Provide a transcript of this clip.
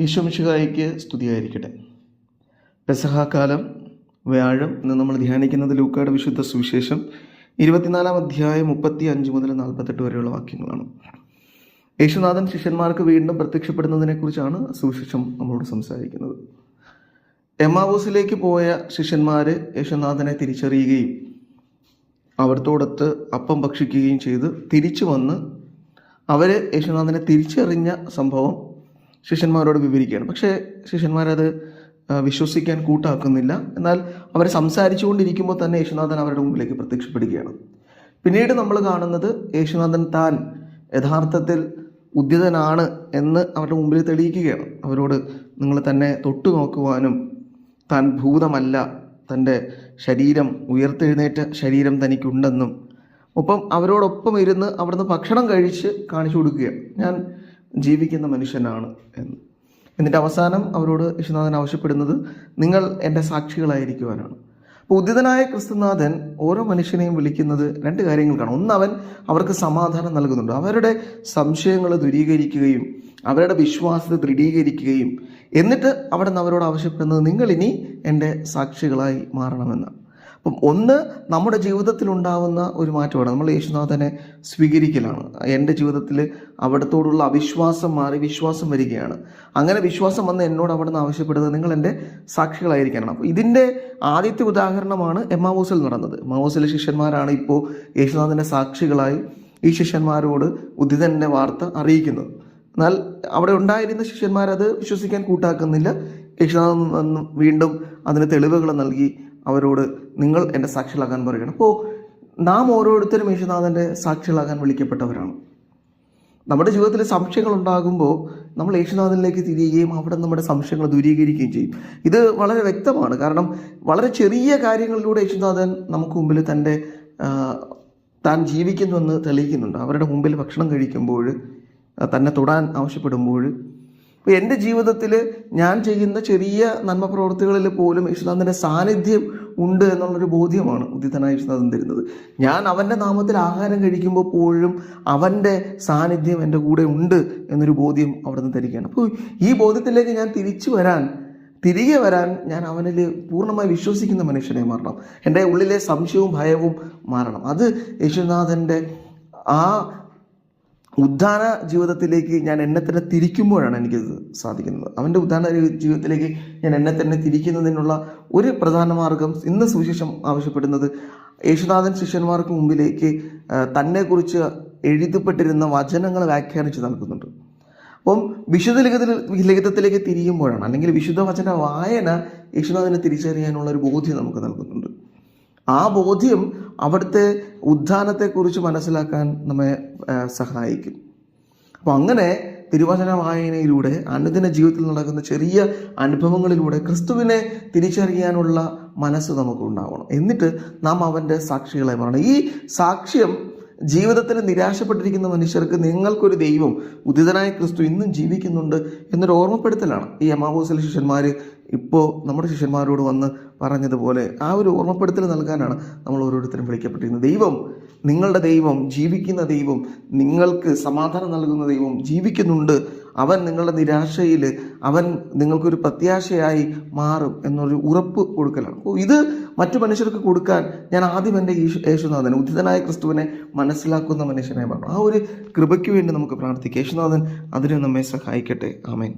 ഈശോ മിശിഹായ്ക്ക് സ്തുതിയായിരിക്കട്ടെ. പെസഹാക്കാലം വ്യാഴം ഇന്ന് നമ്മൾ ധ്യാനിക്കുന്നത് ലൂക്കായുടെ വിശുദ്ധ സുവിശേഷം 24-ാം അധ്യായം 35 മുതൽ 48 വരെയുള്ള വാക്യങ്ങളാണ്. യേശുനാഥൻ ശിഷ്യന്മാർക്ക് വീണ്ടും പ്രത്യക്ഷപ്പെടുന്നതിനെക്കുറിച്ചാണ് സുവിശേഷം നമ്മളോട് സംസാരിക്കുന്നത്. എമ്മാവൂസിലേക്ക് പോയ ശിഷ്യന്മാർ യേശുനാഥനെ തിരിച്ചറിയുകയും അവിടത്തോടൊത്ത് അപ്പം ഭക്ഷിക്കുകയും ചെയ്ത് തിരിച്ചു വന്ന് അവർ യേശുനാഥനെ തിരിച്ചറിഞ്ഞ സംഭവം ശിഷ്യന്മാരോട് വിവരിക്കുകയാണ്. പക്ഷേ ശിഷ്യന്മാരത് വിശ്വസിക്കാൻ കൂട്ടാക്കുന്നില്ല. എന്നാൽ അവർ സംസാരിച്ചുകൊണ്ടിരിക്കുമ്പോൾ തന്നെ യേശുനാഥൻ അവരുടെ മുമ്പിലേക്ക് പ്രത്യക്ഷപ്പെടുകയാണ്. പിന്നീട് നമ്മൾ കാണുന്നത് യേശുനാഥൻ താൻ യഥാർത്ഥത്തിൽ ഉദ്യതനാണ് എന്ന് അവരുടെ മുമ്പിൽ തെളിയിക്കുകയാണ്. അവരോട് നിങ്ങൾ തന്നെ തൊട്ടു നോക്കുവാനും താൻ ഭൂതമല്ല, തൻ്റെ ശരീരം ഉയർത്തെഴുന്നേറ്റ ശരീരം തനിക്കുണ്ടെന്നും ഒപ്പം അവരോടൊപ്പം ഇരുന്ന് അവിടുന്ന് ഭക്ഷണം കഴിച്ച് കാണിച്ചു കൊടുക്കുകയാണ്, ഞാൻ ജീവിക്കുന്ന മനുഷ്യനാണ് എന്ന്. എന്നിട്ട് അവസാനം അവരോട് യേശുനാഥൻ ആവശ്യപ്പെടുന്നത് നിങ്ങൾ എൻ്റെ സാക്ഷികളായിരിക്കുവാനാണ്. അപ്പോൾ ഉദ്യതനായ ക്രിസ്തുനാഥൻ ഓരോ മനുഷ്യനെയും വിളിക്കുന്നത് രണ്ട് കാര്യങ്ങൾക്കാണ്. ഒന്ന്, അവൻ അവർക്ക് സമാധാനം നൽകുന്നുണ്ട്. അവരുടെ സംശയങ്ങൾ ദൂരീകരിക്കുകയും അവരുടെ വിശ്വാസത്തെ ദൃഢീകരിക്കുകയും എന്നിട്ട് അവിടെ നിന്ന് അവരോട് ആവശ്യപ്പെടുന്നത് നിങ്ങൾ ഇനി എൻ്റെ സാക്ഷികളായി മാറണമെന്നാണ്. അപ്പം ഒന്ന്, നമ്മുടെ ജീവിതത്തിൽ ഉണ്ടാകുന്ന ഒരു മാറ്റമാണ് നമ്മൾ യേശുനാഥനെ സ്വീകരിക്കലാണ്. എൻ്റെ ജീവിതത്തിൽ അവിടത്തോടുള്ള അവിശ്വാസം മാറി വിശ്വാസം വരികയാണ്. അങ്ങനെ വിശ്വാസം വന്ന് എന്നോട് അവിടെ നിന്ന് ആവശ്യപ്പെടുന്നത് നിങ്ങൾ എൻ്റെ സാക്ഷികളായിരിക്കണം. അപ്പോൾ ഇതിൻ്റെ ആദ്യത്തെ ഉദാഹരണമാണ് എമ്മാവൂസിൽ നടന്നത്. എമ്മാവൂസിലെ ശിഷ്യന്മാരാണ് ഇപ്പോൾ യേശുനാഥൻ്റെ സാക്ഷികളായി ഈ ശിഷ്യന്മാരോട് ഉദ്ധിതൻ്റെ വാർത്ത അറിയിക്കുന്നത്. എന്നാൽ അവിടെ ഉണ്ടായിരുന്ന ശിഷ്യന്മാരത് വിശ്വസിക്കാൻ കൂട്ടാക്കുന്നില്ല. യേശുനാഥൻ വീണ്ടും അതിന് തെളിവുകൾ നൽകി അവരോട് നിങ്ങൾ എൻ്റെ സാക്ഷികളാകാൻ പറയുകയാണ്. അപ്പോൾ നാം ഓരോരുത്തരും യേശുനാഥൻ്റെ സാക്ഷികളാകാൻ വിളിക്കപ്പെട്ടവരാണ്. നമ്മുടെ ജീവിതത്തിൽ സംശയങ്ങൾ ഉണ്ടാകുമ്പോൾ നമ്മൾ യേശുനാഥനിലേക്ക് തിരിയുകയും അവിടെ നമ്മുടെ സംശയങ്ങൾ ദൂരീകരിക്കുകയും ചെയ്യും. ഇത് വളരെ വ്യക്തമാണ്. കാരണം വളരെ ചെറിയ കാര്യങ്ങളിലൂടെ യേശുനാഥൻ നമുക്ക് മുമ്പിൽ താൻ ജീവിക്കുന്നുവെന്ന് തെളിയിക്കുന്നുണ്ട്. അവരുടെ മുമ്പിൽ ഭക്ഷണം കഴിക്കുമ്പോൾ, തന്നെ തൊടാൻ ആവശ്യപ്പെടുമ്പോൾ, ഇപ്പോൾ എൻ്റെ ജീവിതത്തിൽ ഞാൻ ചെയ്യുന്ന ചെറിയ നന്മ പ്രവർത്തികളിൽ പോലും യേശുനാഥൻ്റെ സാന്നിധ്യം ഉണ്ട് എന്നുള്ളൊരു ബോധ്യമാണ് ഉദ്ധിതനായ യേശുനാഥൻ തരുന്നത്. ഞാൻ അവൻ്റെ നാമത്തിൽ ആഹാരം കഴിക്കുമ്പോൾ പോലും അവൻ്റെ സാന്നിധ്യം എൻ്റെ കൂടെ ഉണ്ട് എന്നൊരു ബോധ്യം അവിടെ നിന്ന് തരികയാണ്. അപ്പോൾ ഈ ബോധ്യത്തിലേക്ക് ഞാൻ തിരികെ വരാൻ ഞാൻ അവനിൽ പൂർണ്ണമായി വിശ്വസിക്കുന്ന മനുഷ്യനെ മാറണം. എൻ്റെ ഉള്ളിലെ സംശയവും ഭയവും മാറണം. അത് യേശുനാഥൻ്റെ ആ ഉദ്ധാന ജീവിതത്തിലേക്ക് ഞാൻ എന്നെ തന്നെ തിരിക്കുമ്പോഴാണ് എനിക്കത് സാധിക്കുന്നത്. അവൻ്റെ ഉദ്ധാന ജീവിതത്തിലേക്ക് ഞാൻ എന്നെ തന്നെ തിരിക്കുന്നതിനുള്ള ഒരു പ്രധാന മാർഗം ഇന്ന് സുവിശേഷം ആവശ്യപ്പെടുന്നത് യേശുനാഥൻ ശിഷ്യന്മാർക്ക് മുമ്പിലേക്ക് തന്നെക്കുറിച്ച് എഴുതപ്പെട്ടിരുന്ന വചനങ്ങൾ വ്യാഖ്യാനിച്ച് നൽകുന്നുണ്ട്. അപ്പം വിശുദ്ധ ലിഖിതത്തിലേക്ക് തിരിയുമ്പോഴാണ്, അല്ലെങ്കിൽ വിശുദ്ധ വചന വായന യേശുനാഥനെ തിരിച്ചറിയാനുള്ള ഒരു ബോധ്യം നമുക്ക് നൽകുന്നുണ്ട്. ആ ബോധ്യം അവിടുത്തെ ഉദ്ധാനത്തെക്കുറിച്ച് മനസ്സിലാക്കാൻ നമ്മെ സഹായിക്കും. അപ്പോൾ അങ്ങനെ തിരുവചന വായനയിലൂടെ അനുദിന ജീവിതത്തിൽ നടക്കുന്ന ചെറിയ അനുഭവങ്ങളിലൂടെ ക്രിസ്തുവിനെ തിരിച്ചറിയാനുള്ള മനസ്സ് നമുക്ക് ഉണ്ടാവണം. എന്നിട്ട് നാം അവൻ്റെ സാക്ഷികളായി മാറണം. ഈ സാക്ഷ്യം ജീവിതത്തിൽ നിരാശപ്പെട്ടിരിക്കുന്ന മനുഷ്യർക്ക് നിങ്ങൾക്കൊരു ദൈവം, ഉദ്ധിതനായ ക്രിസ്തു ഇന്നും ജീവിക്കുന്നുണ്ട് എന്നൊരു ഓർമ്മപ്പെടുത്തലാണ് ഈ എമ്മാവൂസിലെ ശിഷ്യന്മാർ ഇപ്പോൾ നമ്മുടെ ശിഷ്യന്മാരോട് വന്ന് പറഞ്ഞതുപോലെ ആ ഒരു ഓർമ്മപ്പെടുത്തൽ നൽകാനാണ് നമ്മൾ ഓരോരുത്തരും വിളിക്കപ്പെട്ടിരുന്നത്. ദൈവം, നിങ്ങളുടെ ദൈവം, ജീവിക്കുന്ന ദൈവം, നിങ്ങൾക്ക് സമാധാനം നൽകുന്ന ദൈവം ജീവിക്കുന്നുണ്ട്. അവൻ നിങ്ങളുടെ നിരാശയിൽ അവൻ നിങ്ങൾക്കൊരു പ്രത്യാശയായി മാറും എന്നൊരു ഉറപ്പ് കൊടുക്കലാണ്. അപ്പോൾ ഇത് മറ്റു മനുഷ്യർക്ക് കൊടുക്കാൻ ഞാൻ ആദ്യം എൻ്റെ യേശുനാഥൻ, ഉദ്ധിതനായ ക്രിസ്തുവിനെ മനസ്സിലാക്കുന്ന മനുഷ്യനായി മാറണം. ആ ഒരു കൃപയ്ക്ക് വേണ്ടി നമുക്ക് പ്രാർത്ഥിക്കാം. യേശുനാഥൻ അതിന് നമ്മെ സഹായിക്കട്ടെ. ആമേൻ.